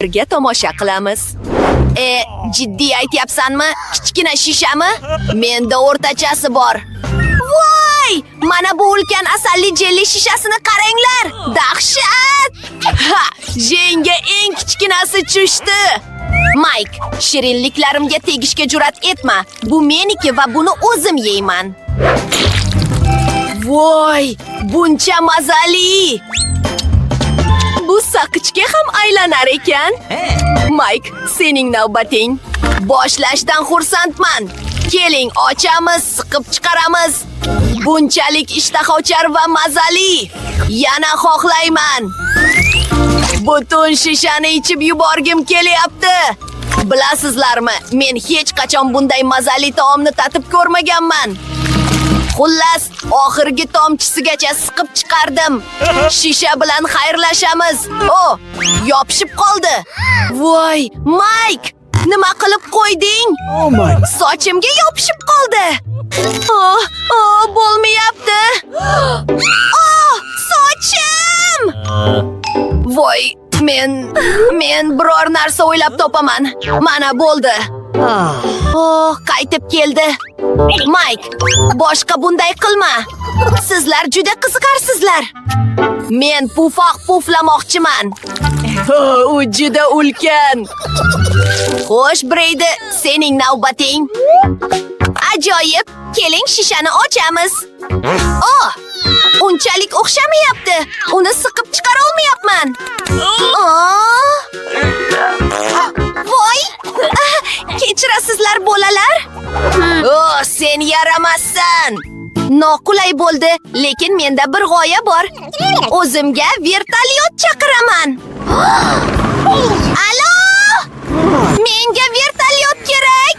birga tomosha qilamiz. Jiddiy aytyapsanmi? Kichkina shishami? Menda o'rtachasi bor. Voy! Mana bu ulkan asalli jelli shishasini qaranglar. Dahshat! Ha, jenga eng kichkinasi tushdi. Mike, shirinliklarimga tegishga jur'at etma. Bu meniki va buni o'zim yeyman. Voy, buncha mazali. Bu saqichga ham aylanar ekan. Mike, sening navbating. Boshlashdan xursandman. Keling, ochamiz, siqib chiqaramiz. Bunchalik ishtahochar va mazali. Yana xohlayman. Butun shishani ichib yuborgim kelyapti. Bilasizlarmi, men hech qachon bunday mazali taomni tatib ko'rmaganman. Xullas, oxirgi tomchisigacha siqib chiqardim. Shisha bilan xayrlashamiz. Yopishib qoldi. Voy, Mike, nima qilib qo'yding? Sochimga yopishib qoldi. Bo'lmayapti. Sochim! Voy, men biror narsa o'ylab topaman. Mana bo'ldi. Qaytib keldi. Mike, boshqa bunday qilma. Sizlar juda qiziqarsizlar. Men pufoq puflamoqchiman. U juda ulkan. Xo'sh, Breydi, sening navbating. Ajoyib. Keling, shishani ochamiz. Unchalik o'xshamayapti. Uni siqib chiqara olmayapman. Voy! Kechirasizlar, bolalar. Sen yaramassan. Noqulay bo'ldi, lekin menda bir g'oya bor. O'zimga vertolyot chaqiraman. Alo! Menga vertolyot kerak.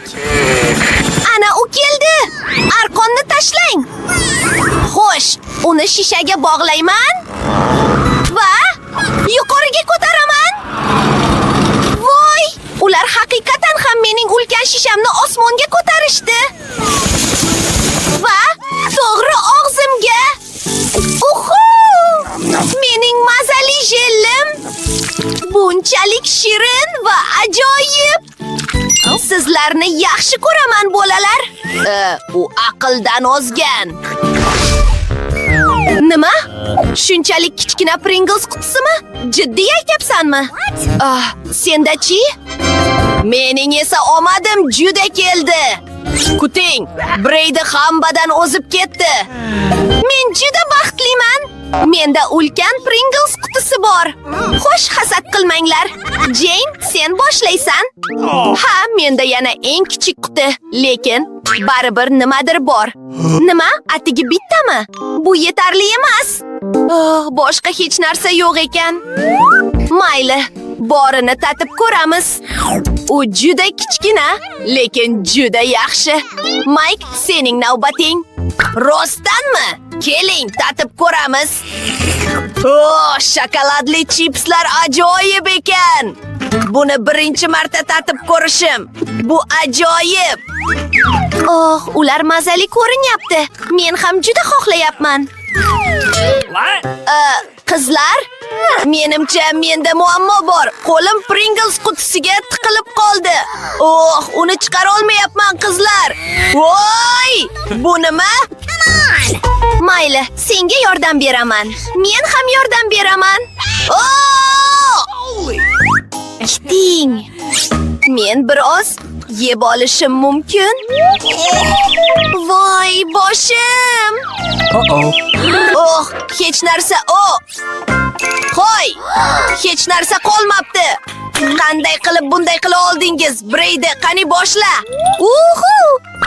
Ana u keldi. Arqonni tashlang. Xo'sh, uni shishaga bog'layman va yuqoriga ko'taraman. Voy, ular haqiqatan ham mening ulkan shishamni osmonga ko'tarishdi. Va to'g'ri og'zimga. Mening mazali jellim. Bunchalik shirin va ajoyib. Sizlarni yaxshi ko'raman, bolalar. U aqldan ozgan. Nima? Shunchalik kichkina Pringles qutisimi? Jiddiy aytyapsanmi? Senda-chi? Mening esa omadim juda keldi. Kuting, Breydi hambadan o'zib ketdi. Men juda baxtliman. Menda ulkan Pringles qutisi bor. Xo'sh, hasad qilmanglar. Jane, sen boshlaysan. Ha, menda yana eng kichik quti, lekin baribir nimadir bor. Nima? Atigi bittami? Bu yetarli emas. Boshqa hech narsa yo'q ekan. Mayli, borini tatib ko'ramiz. U juda kichkina, lekin juda yaxshi. Mike, sening navbating. Rostdanmi? Keling, tatib ko'ramiz. Shokoladli chipslar ajoyib ekan. Buni birinchi marta tatib ko'rishim. Bu ajoyib. Ular mazali ko'rinyapti. Men ham juda xohlayapman. Qizlar, menimcha menda muammo bor. Qo'lim Pringles qutisiga tiqilib qoldi. Uni chiqara olmayapman, qizlar. Voy! Bu nima? Mayli, senga yordam beraman. Men ham yordam beraman. Kiting. Men biroz yeb olishim mumkin. Voy, boshim. Hech narsa. Hoy, hech narsa qolmabdi. Qanday qilib bunday qila oldingiz? Breydi, qani boshla.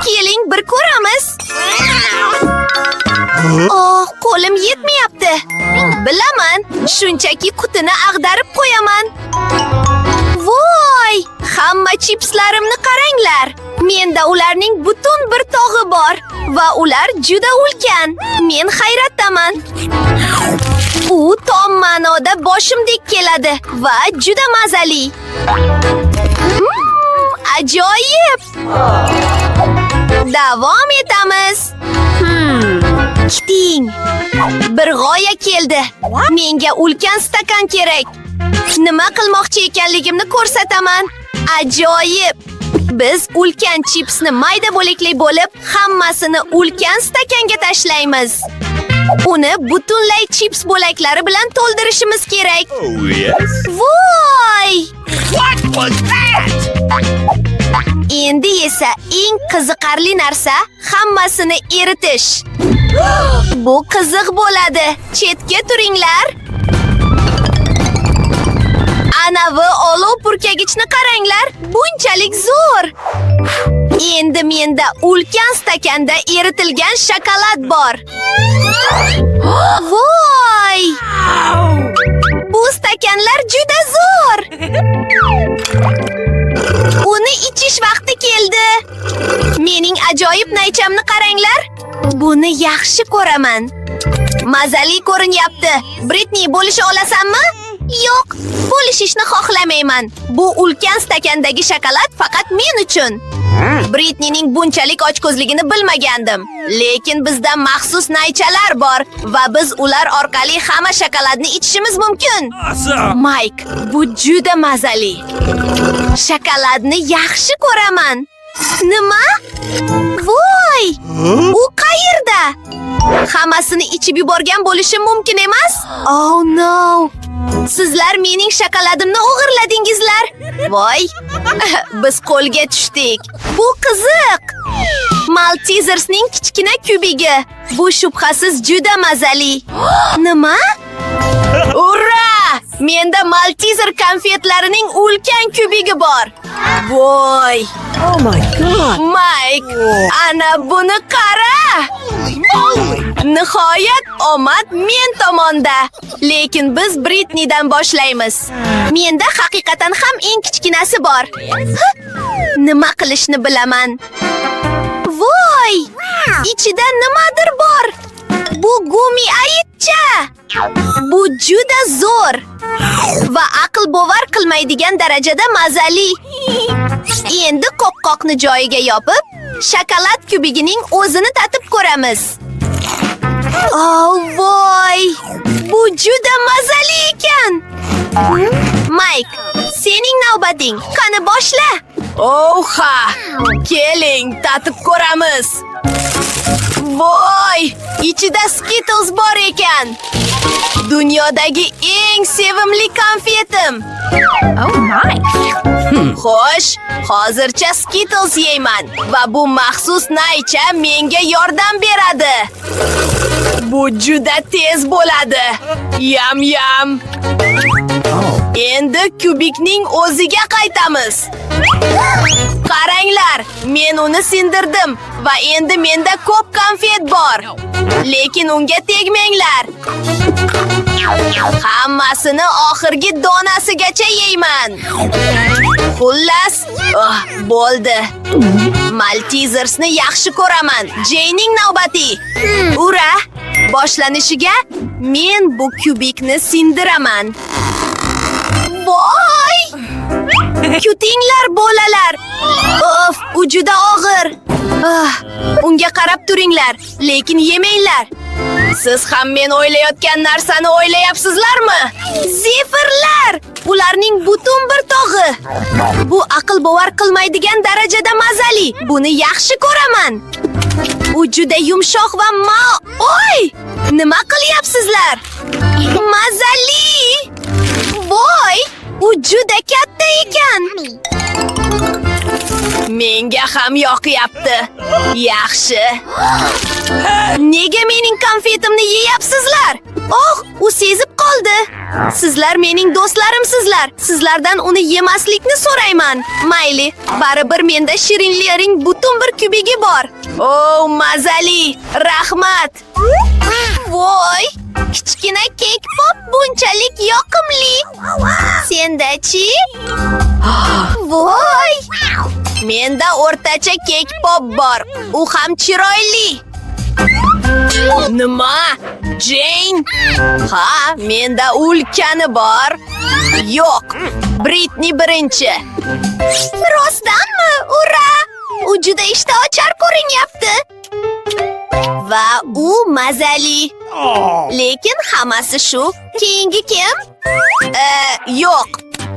Keling, bir ko'ramiz. Qo'lim yetmayapti. Bilaman, shunchaki qutini ag'darib qo'yaman. Voy, hamma chipslarimni qaranglar. Menda ularning butun bir tog'i bor va ular juda ulkan. Men hayratdaman. U tom ma'noda boshimdek keladi va juda mazali. Ajoyib. Davom etamiz. Kiting. Bir g'oya keldi. Menga ulkan stakan kerak. Nima qilmoqchi ekanligimni ko'rsataman. Ajoyib! Biz ulkan chipsni mayda bo'lakli bo'lib, hammasini ulkan stakanga tashlaymiz. Uni butunlay chips bo'laklari bilan to'ldirishimiz kerak. Oh, yes. Voy! What was that? Endi esa eng qiziqarli narsa hammasini eritish. Bu qiziq bo'ladi. Chetga turinglar. Anavi olov purkagichni qaranglar. Bunchalik zo'r. Endi menda ulkan stakanda eritilgan shokolad bor. Voy! Bu stakanlar juda zo'r. Uni ichish vaqti keldi. Mening ajoyib naychamni qaranglar. Buni yaxshi ko'raman. Mazali ko'rinyapti. Britni bo'lisha olasanmi? Yo'q, bo'lishishni xohlamayman. Bu ulkan stakandagi shokolad faqat men uchun. Britnining bunchalik ochko'zligini bilmagandim. Lekin bizda maxsus naychalar bor va biz ular orqali hamma shokoladni ichishimiz mumkin. Awesome. Mike, bu juda mazali. Shokoladni yaxshi ko'raman. Nima? Voy! U qayerda? Hammasini ichib yuborgan bo'lishi mumkin emas? Oh no! Sizlar mening shokoladimni o'g'irladingizlar. Voy! Biz qo'lga tushdik. Bu qiziq. Maltesersning kichkina kubigi. Bu shubhasiz juda mazali. Nima? Ura! Menda Malteser konfetlarining ulkan kubigi bor. Voy! Oh my god. Mike, ana buni qara. Nihoyat omad men tomonda. Lekin biz Britnidan boshlaymiz. Menda haqiqatan ham eng kichkinasi bor. Nima qilishni bilaman. Voy! Ichida nimadir bor. Bu gumi ayitcha. Bu juda zo'r va aql bovar qilmaydigan darajada mazali. Endi qopqoqni joyiga yopib, shokolad kubigining o'zini tatib ko'ramiz. Oh, voy! Bu juda mazali ekan. Mike, sening navbating. Qani boshla. Oh ha! Keling, tatib ko'ramiz. Voy! Ichida Skittles bor ekan. Dunyodagi eng sevimli konfetim. Oh my. Xo'sh, hozircha Skittles yeyman va bu maxsus naycha menga yordam beradi. Bu juda tez bo'ladi. Yam. Endi kubikning o'ziga qaytamiz. Qaranglar, men uni sindirdim va endi menda ko'p konfet bor. Lekin unga tegmanglar. Hammasini oxirgi donasigacha yeyman. Xullas, bo'ldi. Maltesersni yaxshi ko'raman. Jeyning navbati. Ura! Boshlanishiga men bu kubikni sindiraman. Voy! Kutinglar bolalar. Of, u juda og'ir. Unga qarab turinglar, lekin yemanglar. Siz ham men o'ylayotgan narsani o'ylayapsizlarmi? Zifirlar! Ularning butun bir tog'i. Bu aql bovar qilmaydigan darajada mazali. Buni yaxshi ko'raman. U juda yumshoq va Oy! Nima qilyapsizlar? Mazali! Voy! U juda katta ekan. Menga ham yoqyapti. Yaxshi. Nega mening konfetimni yeyapsizlar? Oh, u sezib qoldi. Sizlar mening do'stlarimsizlar. Sizlardan uni yemaslikni so'rayman. Mayli, baribir menda shirinlining butun bir kubigi bor. Oh, mazali. Rahmat. Voy! Kichkina kek pop bunchalik yoqimli. Senda-chi? Voy! Menda o'rtacha kek pop bor. U ham chiroyli. Nima? Jane? Ha, menda ulkani bor. Yo'q, Britni birinchi. Rostdanmi? Ura! U juda ishtahochar ko'rinyapti. Va u mazali. Lekin hammasi shu. Keyingi kim?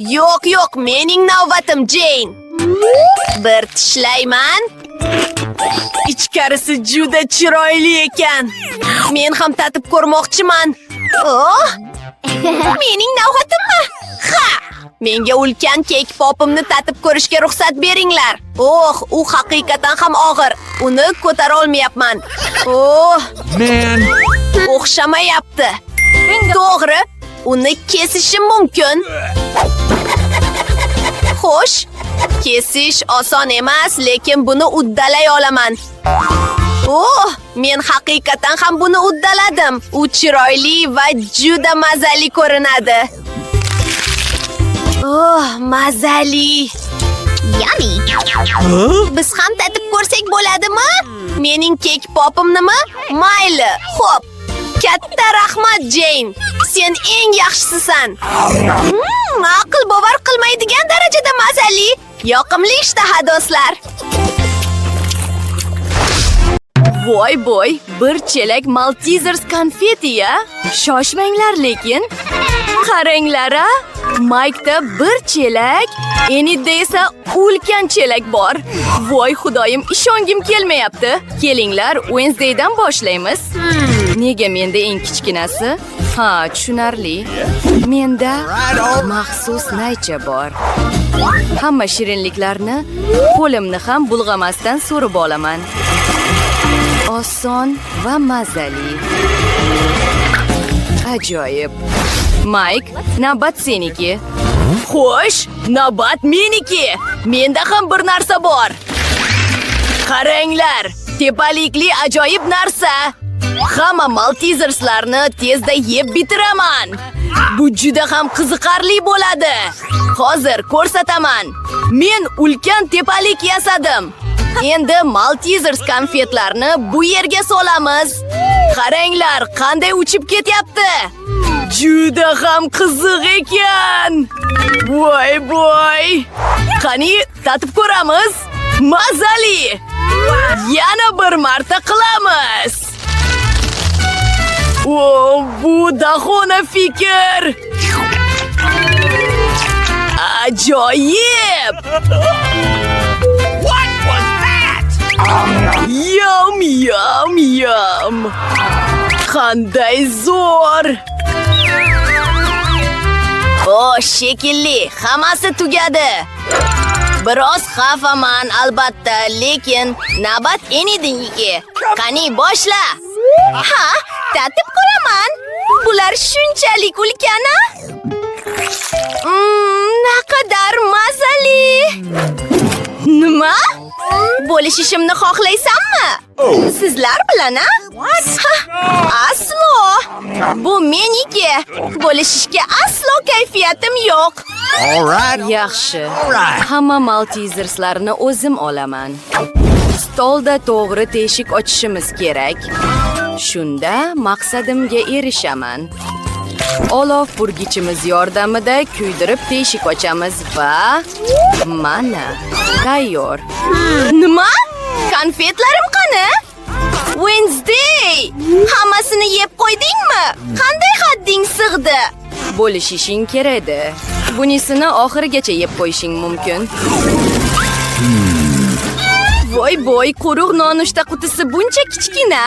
Yo'q, mening navbatim, Jane. Bir tishlayman. Ichkarisi juda chiroyli ekan. Men ham tatib ko'rmoqchiman. Oh! Mening navbatimmi? Ha! Menga ulkan kek popimni tatib ko'rishga ruxsat beringlar. U haqiqatan ham og'ir. Uni ko'tara olmayapman. Man. O'xshamayapti. To'g'ri, uni kesishim mumkin. Xo'sh, kesish oson emas, lekin buni uddalay olaman. Men haqiqatan ham buni uddaladim. U chiroyli va juda mazali ko'rinadi. Mazali. Yummy. Biz ham tatib ko'rsak bo'ladimi? Mening kek popimnimi? Mayli. Xo'p. Katta rahmat, Jane. Sen eng yaxshisisan. Aql bovar qilmaydigan darajada mazali. Yoqimli ishtaha, do'stlar. Voy boy, bir chelak Maltesers konfeti-ya. Shoshmanglar lekin. Qaranglar-a. Maykda bir chelak, Enidda esa ulkan chelak bor. Voy xudoyim, ishongim kelmayapti. Kelinglar, Wednesdaydan boshlaymiz. Nega menda eng kichkinasi? Ha, tushunarli. Menda maxsus naycha bor. Hamma shirinliklarni qo'limni ham bulg'amasdan so'rib olaman. Oson va mazali. Ajoyib. Mike, navbat seniki. Xo'sh, navbat meniki. Menda ham bir narsa bor. Qaranglar, tepalikli ajoyib narsa. Hamma Malteserslarni tezda yeb bitiraman. Bu juda ham qiziqarli bo'ladi. Hozir ko'rsataman. Men ulkan tepalik yasadim. Endi Maltesers konfetlarni bu yerga solamiz. Qaranglar, qanday uchib ketyapti. Juda ham qiziq ekan. Voy boy. Qani, tatib ko'ramiz. Mazali. Yana bir marta qilamiz. Bu dahona fikr. Ajoyib. What was that? Yum. Qanday zo'r. Shekilli, hammasi tugadi. Biroz xafaman albatta, lekin navbat Enidniki. Qani boshla. Ha, tatib ko'raman. Bular shunchalik ulkan-a? Naqadar mazali. Nima? Bo'lishishimni xohlaysanmi? Sizlar bilan-a? Aslo. Bu meniki. Bo'lishishga aslo kayfiyatim yo'q. All right. Yaxshi. Hamma Malteserslarni o'zim olaman. Stolda to'g'ri teshik ochishimiz kerak. Shunda maqsadimga erishaman. Olov purgichimiz yordamida kuydirib teshik ochamiz va mana tayyor. Nima? Konfetlarim qani? Wednesday! Hammasini yeb qo'ydingmi? Qanday hadding sig'di? Bo'lishishing kerak-edi. Bunisini oxirigacha yeb qo'yishing mumkin. Voy boy, quruq nonushta qutisi buncha kichkina.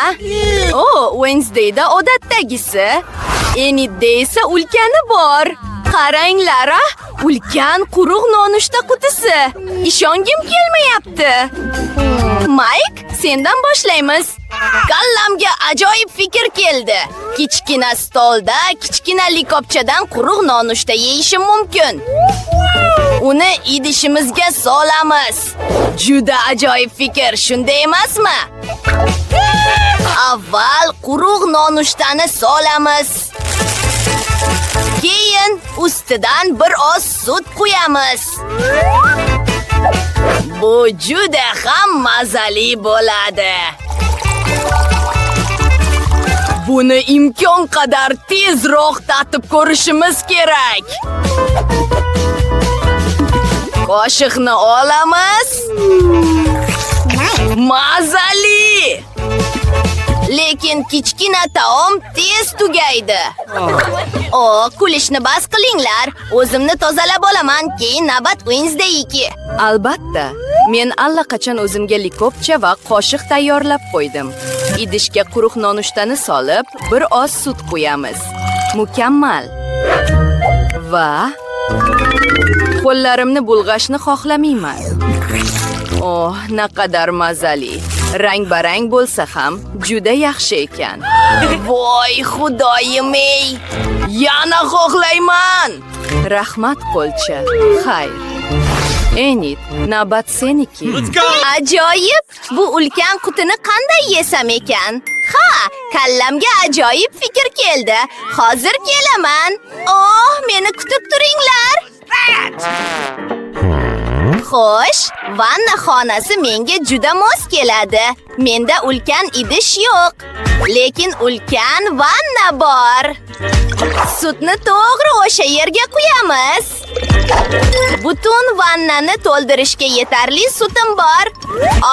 Wednesdayda odatdagisi. Enidda esa ulkani bor. Qaranglar, ulkan quruq nonushta qutisi. Ishongim kelmayapti. Mike, sendan boshlaymiz. Kallamga ajoyib fikr keldi. Kichkina stolda kichkina likopchadan quruq nonushta yeyishim mumkin. Uni idishimizga solamiz. Juda ajoyib fikr, shunday emasmi? Avval quruq nonushtani solamiz. Keyin ustidan bir oz sut quyamiz. Bu juda ham mazali bo'ladi. Buni imkon qadar tezroq tatib ko'rishimiz kerak. Qoshiqni olamiz. Mazali. Lekin kichkina taom tez tugaydi. Kulishni bas qilinglar. O'zimni tozalab olaman, keyin navbat Wednesdayniki. Albatta. Men allaqachon o'zimga likopcha va qoshiq tayyorlab qo'ydim. Idishga quruq nonushtani solib, bir oz sut qo'yamiz. Mukammal. Va qo'llarimni bulg'ashni xohlamayman. Naqadar mazali. Rang-barang bo'lsa ham juda yaxshi ekan. Voy, xudoyim-ey! Yana xohlayman. Rahmat qo'lcha. Xayr. Enid, navbat seniki. Ajoyib! Bu ulkan qutini qanday yesam ekan? Kallamga ajoyib fikr keldi. Hozir kelaman. Meni kutib turinglar. Xo'sh, vanna xonasi menga juda mos keladi. Menda ulkan idish yo'q, lekin ulkan vanna bor. Sutni to'g'ri o'sha yerga quyamiz. Butun vannani to'ldirishga yetarli sutim bor.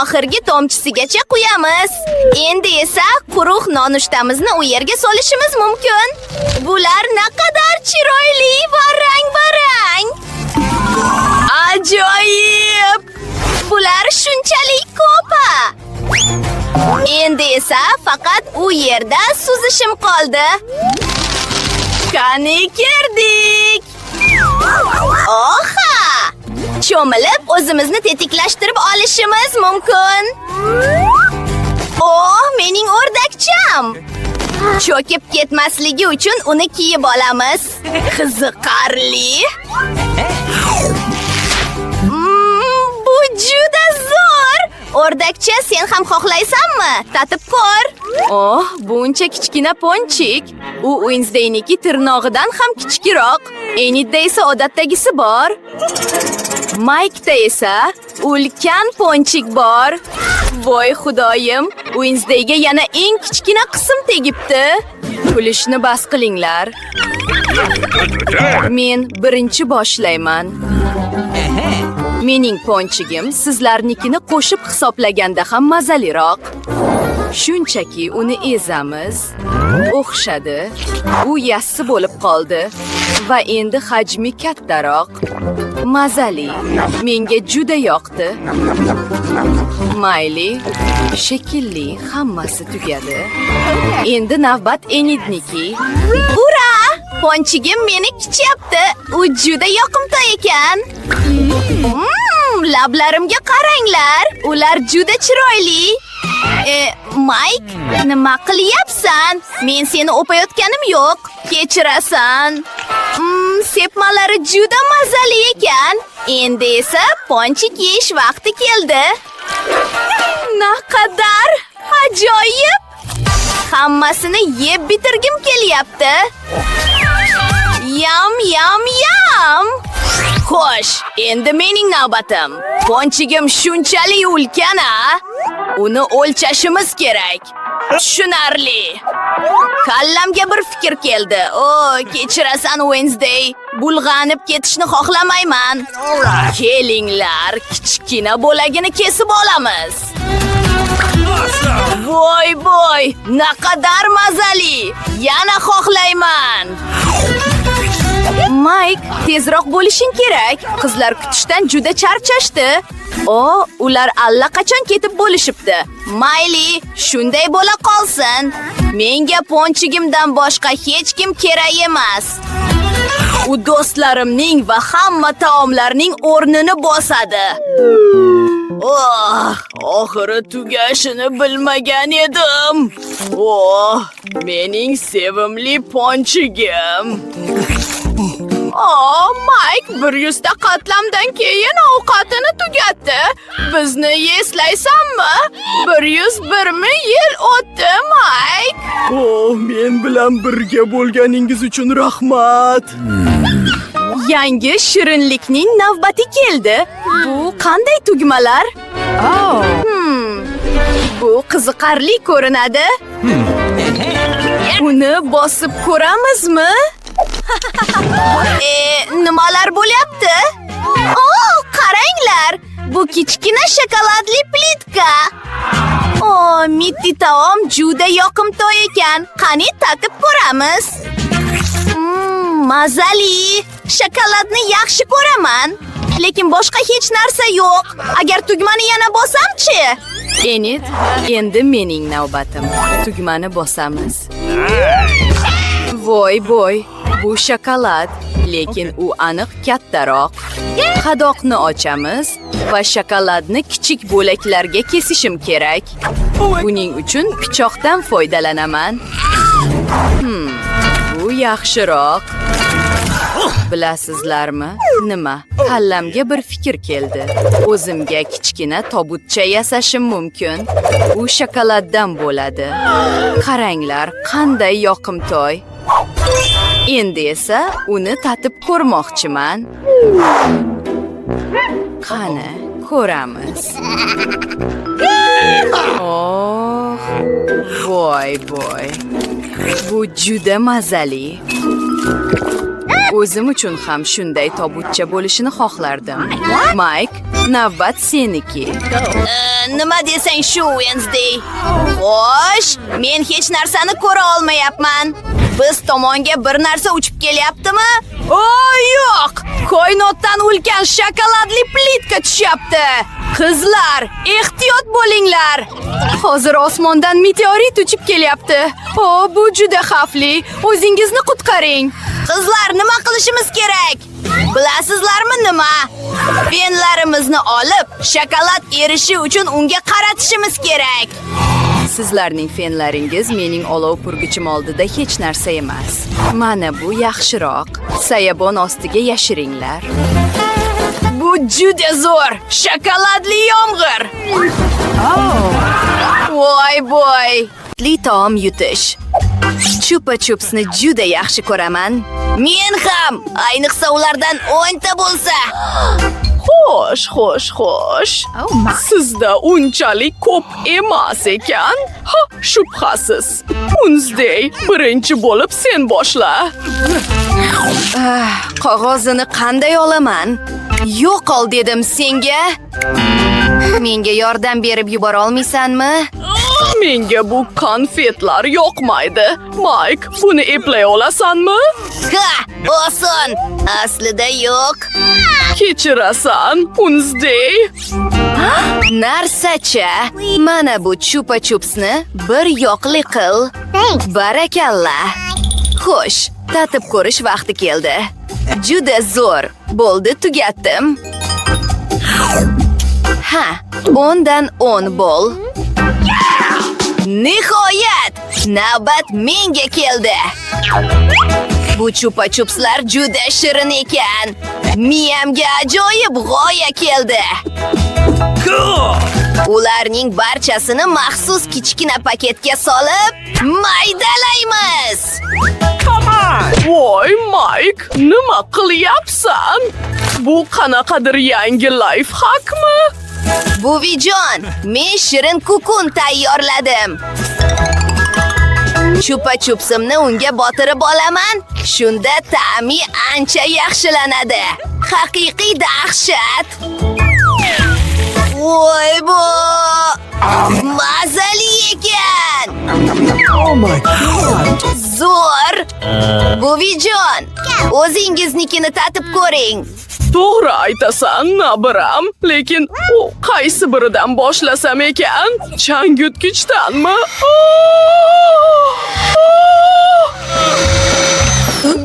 Oxirgi tomchisigacha quyamiz. Endi esa quruq nonushtamizni u yerga solishimiz mumkin. Bular naqadar chiroyli va rang-barang. Ajoyib! Bular shunchalik ko'pa. Endi esa faqat u yerda suzishim qoldi. Qani kirdik. Cho'milib o'zimizni tetiklashtirib olishimiz mumkin. Mening o'rdakcham. Cho'kib ketmasligi uchun uni kiyib olamiz. Qiziqarli. Bu juda zo'r. O'rdakcha, sen ham xohlaysanmi? Tatib ko'r. Buncha kichkina ponchik. U Wednesdayniki tirnog'idan ham kichikroq. Enidda esa odatdagisi bor. Maykda esa ulkan ponchik bor. Voy xudoyim, Wednesdayga yana eng kichkina qism tegibdi. Kulishni bas qilinglar. Men birinchi boshlayman. Mening ponchigim sizlarnikini qo'shib hisoblaganda ham mazaliroq. Shunchaki uni ezamiz. O'xshadi. U yassi bo'lib qoldi va endi hajmi kattaroq. Mazali. Menga juda yoqdi. Mayli, shekilli, hammasi tugadi. Endi navbat Enidniki. Ura! Ponchigim meni kichyapti. U juda yoqimtoy ekan. Lablarimga qaranglar. Ular juda chiroyli. Mike, nima qilyapsan? Men seni o'payotganim yo'q. Kechirasan. Sepmalari juda mazali ekan. Endi esa ponchik yeyish vaqti keldi. Naqadar ajoyib! Hammasini yeb bitirgim kelyapti. Yam. Xo'sh, endi mening navbatim. Ponchigim shunchalik ulkan-a? Uni o'lchashimiz kerak. Tushunarli. Kallamga bir fikr keldi. Kechirasan Wednesday. Bulg'anib ketishni xohlamayman. Kelinglar, kichkina bo'lagini kesib olamiz. Voy, naqadar mazali. Yana xohlayman. Mike, tezroq bo'lishing kerak. Qizlar kutishdan juda charchashdi. Ular allaqachon ketib bo'lishibdi. Mayli, shunday bo'la qolsin. Menga ponchigimdan boshqa hech kim kerak emas. U do'stlarimning va hamma taomlarning o'rnini bosadi. Oxiri tugashini bilmagan edim. Mening sevimli ponchigim. Mike 100 ta qatlamdan keyin ovqatini tugatdi. Bizni eslaysanmi? 101 yil o'tdi, Mike. Men bilan birga bo'lganingiz uchun rahmat. Yangi shirinlikning navbati keldi. Bu qanday tugmalar? Bu qiziqarli ko'rinadi. Uni bosib ko'ramizmi? Nimalar bo'lyapti? Qaranglar, bu kichkina shokoladli plitka. mitti taom juda yoqimtoy ekan. Qani tatib ko'ramiz. Mazali. Shokoladni yaxshi ko'raman. Lekin boshqa hech narsa yo'q. Agar tugmani yana bosam-chi? Enid, endi mening navbatim. Tugmani bosamiz. Voy boy, bu shokolad, lekin u aniq kattaroq. Qadoqni ochamiz va shokoladni kichik bo'laklarga kesishim kerak. Buning uchun pichoqdan foydalanaman. Bu yaxshiroq. Bilasizlarmi, nima? Kallamga bir fikr keldi. O'zimga kichkina tobutcha yasashim mumkin. U shokoladdan bo'ladi. Qaranglar, qanday yoqimtoy. Endi esa uni tatib ko'rmoqchiman. Qani, ko'ramiz. Oh, voy boy. Bu juda mazali. O'zim uchun ham shunday tobutcha bo'lishini xohlardim. Mike, navbat seniki. Nima desang shu, Wednesday? Xo'sh, men hech narsani ko'ra olmayapman. Biz tomonga bir narsa uchib kelyaptimi? Yo'q! Koinotdan ulkan shokoladli plitka tushyapti. Qizlar, ehtiyot bo'linglar. Hozir osmondan meteorit uchib kelyapti. Bu juda xavfli. O'zingizni qutqaring. Qizlar, nima qilishimiz kerak? Bilasizlarmi nima? Fenlarimizni olib, shokolad erishi uchun unga qaratishimiz kerak. Sizlarning fenlaringiz mening olov purgichim oldida hech narsa emas. Mana bu yaxshiroq. Sayabon ostiga yashiringlar. Bu juda zo'r, shokoladli yomg'ir. Voy boy. Li taom yutish. Chupa-chupsni juda yaxshi ko'raman. Men ham, ayniqsa ulardan 10 ta bo'lsa. Xo'sh. Oh my. Sizda unchalik ko'p emas ekan? Shubhasiz. Wednesday, birinchi bo'lib sen boshla. Qog'ozini qanday olaman? Yo'qol dedim senga. Menga yordam berib yubora olmaysanmi? Menga bu konfetlar yoqmaydi. Mike, buni eplay olasanmi? Oson. Aslida yo'q. Kechirasan, Wednesday. Narsacha, mana bu chupa-chupsni bir yoqli qil. Barakalla. Xo'sh, tatib ko'rish vaqti keldi. Juda zo'r. Bo'ldi, tugatdim. 10 dan 10 bo'l. Nihoyat! Navbat menga keldi. Bu chupa-chupslar juda shirin ekan. Miyamga ajoyib g'oya keldi. Ularning barchasini maxsus kichkina paketga solib, maydalaymiz. Voy, Mike, nima qilyapsan? Bu qanaqadir yangi life hackmi? Buvijon, men shirin kukun tayyorladim. Chupa-chupsimni unga botirib olaman. Shunda ta'mi ancha yaxshilanadi. Haqiqiy dahshat. Voy bu! Mazali ekan. Oh my god. Zo'r. Buvijon, o'zingiznikini tatib ko'ring. To'g'ri aytasan, Nabiram, lekin qaysi biridan boshlasam ekan? Changyutgichdanmi?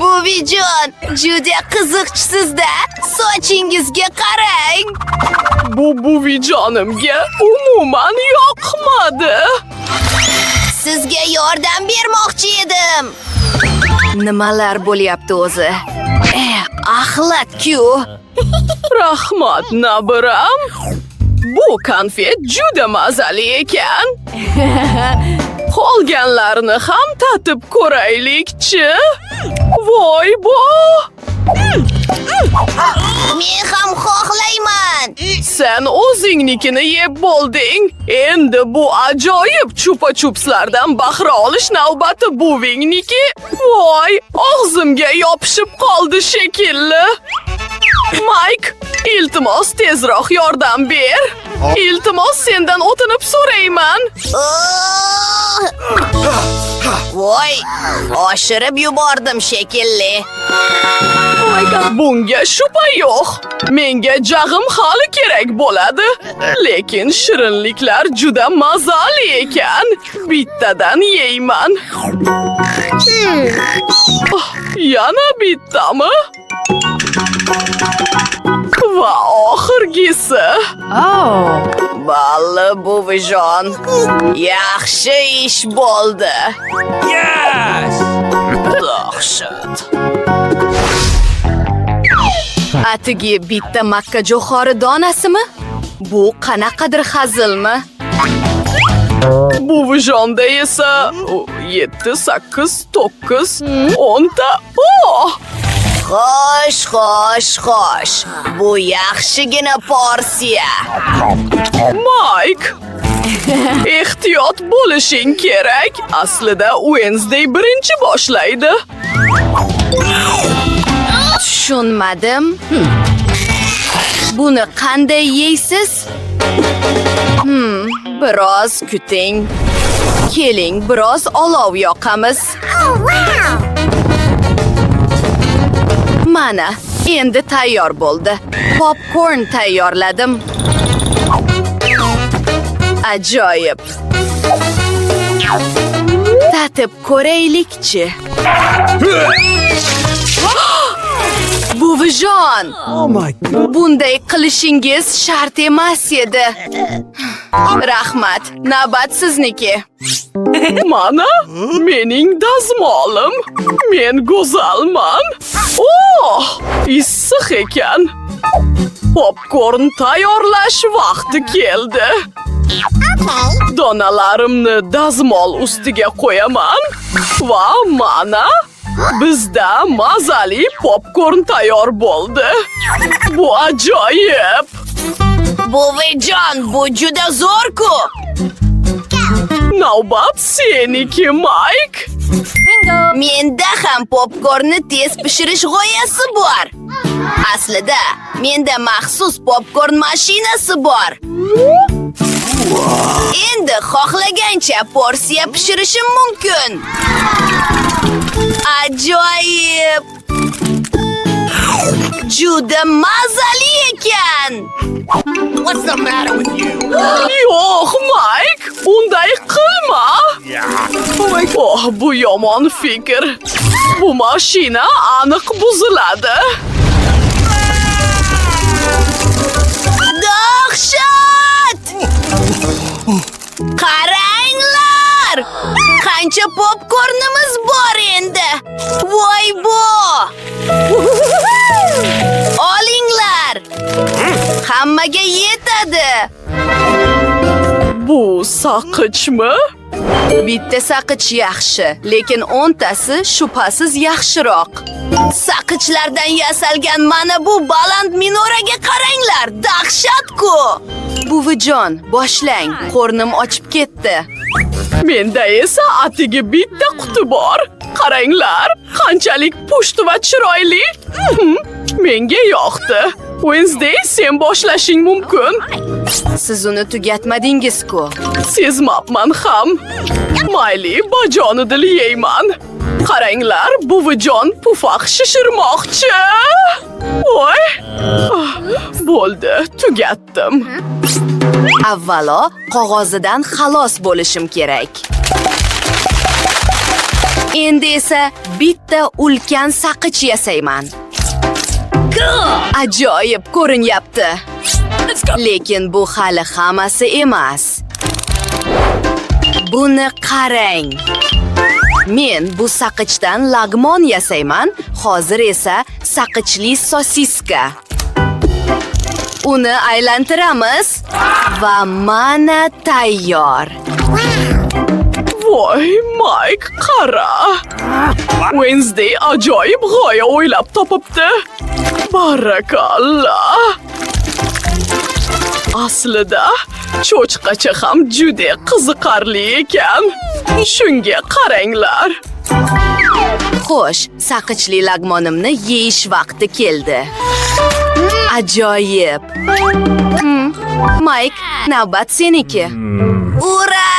Buvijon, juda qiziqchisiz-da. Sochingizga qarang. Bu buvijonimga umuman yoqmadi. Sizga yordam bermoqchi edim. Nimalar bo'lyapti o'zi? Axlat-ku. Rahmat, Nabiram. Bu konfet juda mazali ekan. Qolganlarni ham tatib ko'raylik-chi. Voy bo! Men ham xohlayman. Sen o'zingnikini yeb bo'lding. Endi bu ajoyib chupa-chupslardan bahra olish navbati buvingniki. Voy, og'zimga yopishib qoldi shekilli. Mike, iltimos tezroq yordam ber. Iltimos sendan o'tinib so'rayman. Voy, oshirib yubordim shekilli. Bunga shubha yo'q. Menga jag'im hali kerak bo'ladi. Lekin shirinliklar juda mazali ekan. Bittadan yeyman. Yana bittami? Va oxirgisi. Oh. Balli buvijon, yaxshi ish bo'ldi. Dahshat. Atigi bitta makkajo'xori donasimi? Bu qanaqadir hazilmi? Buvijonda esa 7, 8, 9, 10 ta. Xo'sh. Bu yaxshigina porsiya. Mike, ehtiyot bo'lishing kerak. Aslida Wednesday birinchi boshlaydi. Tushunmadim. Buni qanday yeysiz? Biroz kuting. Keling, biroz olov yoqamiz. Mana, endi tayyor bo'ldi. Popcorn tayyorladim. Ajoyib. Tatib ko'raylikchi. Buvijon, Oh my god. bunday qilishingiz shart emas edi. Rahmat, navbat sizniki. Mana mening dazmolim. Men go'zalman. Issiq ekan. Popcorn tayyorlash vaqti keldi. Donalarimni dazmol ustiga qo'yaman va mana bizda mazali popcorn tayyor bo'ldi. Bu ajoyib. Buvijon, bu juda zo'r-ku. Navbat seniki, Mike. Menda ham popcornni tez pishirish g'oyasi bor. Aslida, menda maxsus popcorn mashinasi bor. Endi xohlagancha porsiya pishirishim mumkin. Ajoyib! Juda mazali ekan. Yo'q, Mike, unday qilma. Bu yomon fikr. Bu mashina aniq buziladi. Dahshat! Qaranglar! Qancha popcornimiz bor endi. Voy bu! Olinglar! Hammaga yetadi. Bu saqichmi? Bitta saqich yaxshi, lekin 10 tasi shubhasiz yaxshiroq. Saqichlardan yasalgan mana bu baland minoraga qaranglar, dahshat-ku. Buvijon, boshlang, qornim ochib ketdi. Menda esa atigi bitta quti bor. Qaranglar, qanchalik pusht va chiroyli. Menga yoqdi. Wednesday, sen boshlashing mumkin. Siz uni tugatmadingiz-ku. Sezmabman ham. Mayli, bajonidil yeyman. Qaranglar, buvijon pufaq shishirmoqchi. Voy. Bo'ldi, tugatdim. Avvalo, qog'ozidan xalos bo'lishim kerak. Endi esa bitta ulkan saqich yasayman. Ajoyib ko'rinyapti. Lekin bu hali hammasi emas. Buni qarang. Men bu saqichdan lagmon yasayman, hozir esa saqichli sosiska. Uni aylantiramiz va mana tayyor. Voy, Mike, qara. Wednesday ajoyib g'oya o'ylab topibdi. Barakallah. Aslida cho'chqacha ham juda qiziqarli ekan. Shunga qaranglar. Xo'sh, saqichli lagmonimni yeyish vaqti keldi. Ajoyib. Mike, navbat seniki. Ura!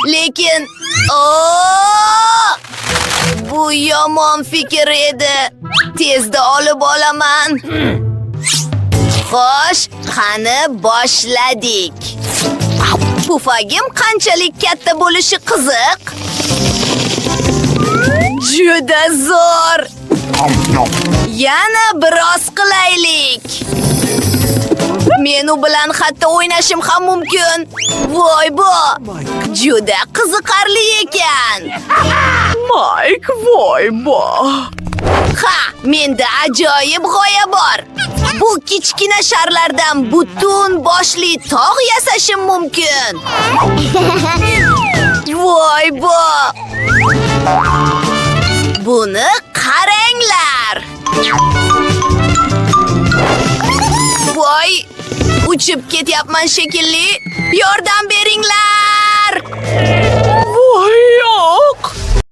Lekin bu yomon fikr edi. Tezda olib olaman. Xo'sh, qani boshladik. Pufagim qanchalik katta bo'lishi qiziq. Juda zo'r. Yana biroz qilaylik. Men u bilan hatto o'ynashim ham mumkin. Voy bu! Juda qiziqarli ekan. Mike, voy bo. Ha, menda ajoyib g'oya bor. Bu kichkina sharlardan butun boshli tog' yasashim mumkin. Voy bu! Buni qaranglar. Voy, uchib ketyapman shekilli. Yordam beringlar. Voy